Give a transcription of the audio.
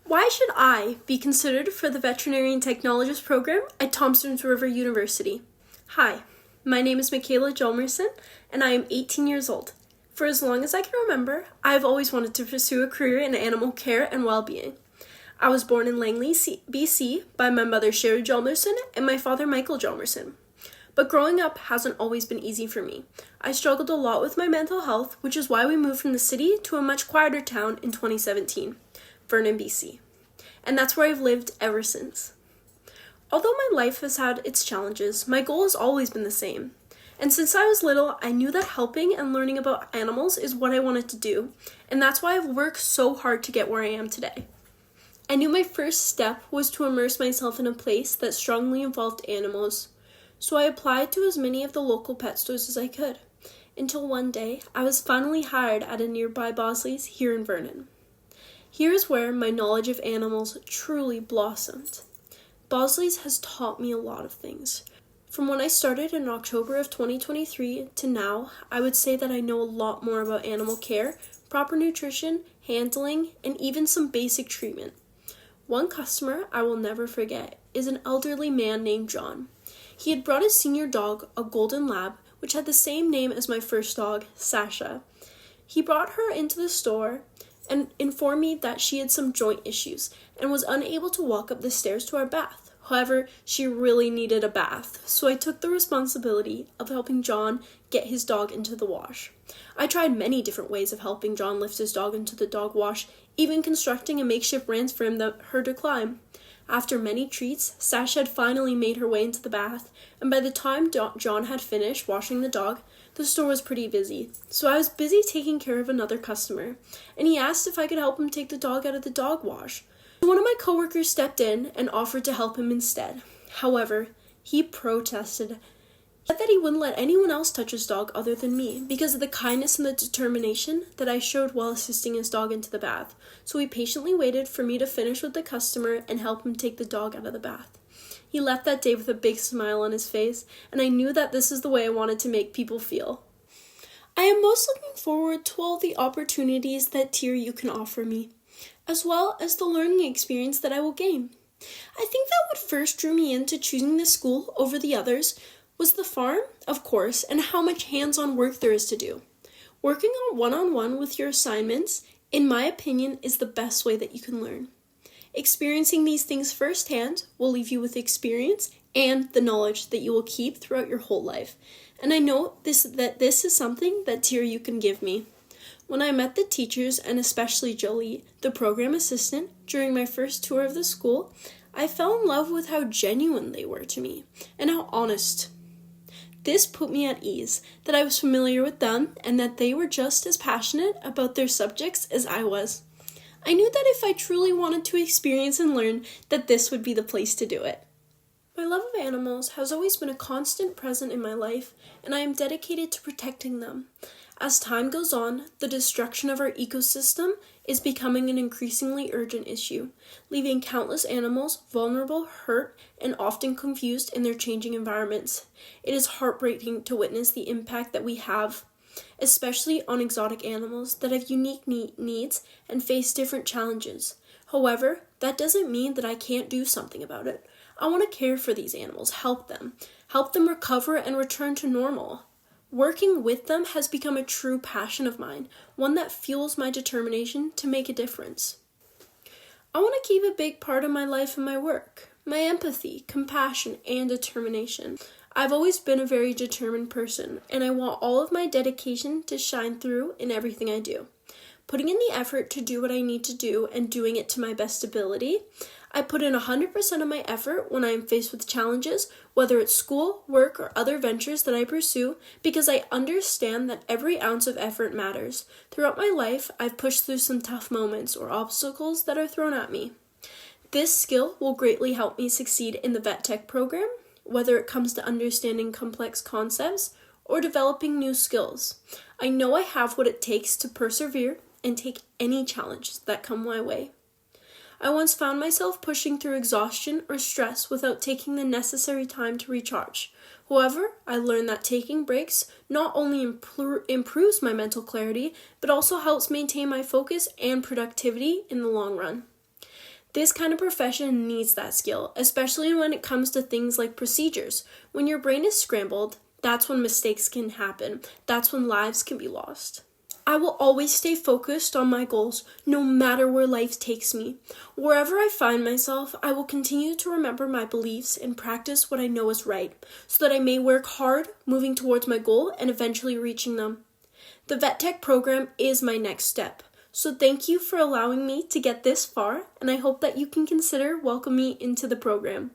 Why should I be considered for the veterinarian technologist program at Thompson Rivers University? Hi, my name is Michaela Jalmerson, and I am 18 years old. For as long as I can remember, I have always wanted to pursue a career in animal care and well-being. I was born in Langley, BC, by my mother Sherry Jalmerson and my father Michael Jalmerson. But growing up hasn't always been easy for me. I struggled a lot with my mental health, which is why we moved from the city to a much quieter town in 2017, Vernon, BC. And that's where I've lived ever since. Although my life has had its challenges, my goal has always been the same. And since I was little, I knew that helping and learning about animals is what I wanted to do, and that's why I've worked so hard to get where I am today. I knew my first step was to immerse myself in a place that strongly involved animals, so I applied to as many of the local pet stores as I could, until one day I was finally hired at a nearby Bosley's here in Vernon. Here is where my knowledge of animals truly blossomed. Bosley's has taught me a lot of things. From when I started in October of 2023 to now, I would say that I know a lot more about animal care, proper nutrition, handling, and even some basic treatment. One customer I will never forget is an elderly man named John. He had brought his senior dog, a golden lab, which had the same name as my first dog, Sasha. He brought her into the store and informed me that she had some joint issues and was unable to walk up the stairs to our bath. However, she really needed a bath, so I took the responsibility of helping John get his dog into the wash. I tried many different ways of helping John lift his dog into the dog wash, even constructing a makeshift ramp for her to climb. After many treats, Sasha had finally made her way into the bath, and by the time John had finished washing the dog, the store was pretty busy. So I was busy taking care of another customer, and he asked if I could help him take the dog out of the dog wash. One of my coworkers stepped in and offered to help him instead. However, he protested. He said that he wouldn't let anyone else touch his dog other than me because of the kindness and the determination that I showed while assisting his dog into the bath. So he patiently waited for me to finish with the customer and help him take the dog out of the bath. He left that day with a big smile on his face, and I knew that this is the way I wanted to make people feel. I am most looking forward to all the opportunities that TRU can offer me, as well as the learning experience that I will gain. I think that what first drew me into choosing this school over the others was the farm, of course, and how much hands-on work there is to do. Working on one-on-one with your assignments, in my opinion, is the best way that you can learn. Experiencing these things firsthand will leave you with experience and the knowledge that you will keep throughout your whole life. And I know that this is something that TRU can give me. When I met the teachers, and especially Jolie, the program assistant, during my first tour of the school, I fell in love with how genuine they were to me, and how honest. This put me at ease, that I was familiar with them, and that they were just as passionate about their subjects as I was. I knew that if I truly wanted to experience and learn, that this would be the place to do it. My love of animals has always been a constant present in my life, and I am dedicated to protecting them. As time goes on, the destruction of our ecosystem is becoming an increasingly urgent issue, leaving countless animals vulnerable, hurt, and often confused in their changing environments. It is heartbreaking to witness the impact that we have, especially on exotic animals that have unique needs and face different challenges. However, that doesn't mean that I can't do something about it. I want to care for these animals, help them recover and return to normal. Working with them has become a true passion of mine, one that fuels my determination to make a difference. I want to keep a big part of my life in my work, my empathy, compassion, and determination. I've always been a very determined person, and I want all of my dedication to shine through in everything I do. Putting in the effort to do what I need to do and doing it to my best ability, I put in 100% of my effort when I am faced with challenges, whether it's school, work, or other ventures that I pursue, because I understand that every ounce of effort matters. Throughout my life, I've pushed through some tough moments or obstacles that are thrown at me. This skill will greatly help me succeed in the vet tech program, whether it comes to understanding complex concepts or developing new skills. I know I have what it takes to persevere and take any challenges that come my way. I once found myself pushing through exhaustion or stress without taking the necessary time to recharge. However, I learned that taking breaks not only improves my mental clarity, but also helps maintain my focus and productivity in the long run. This kind of profession needs that skill, especially when it comes to things like procedures. When your brain is scrambled, that's when mistakes can happen. That's when lives can be lost. I will always stay focused on my goals, no matter where life takes me. Wherever I find myself, I will continue to remember my beliefs and practice what I know is right, so that I may work hard, moving towards my goal and eventually reaching them. The Vet Tech program is my next step. So thank you for allowing me to get this far, and I hope that you can consider welcoming me into the program.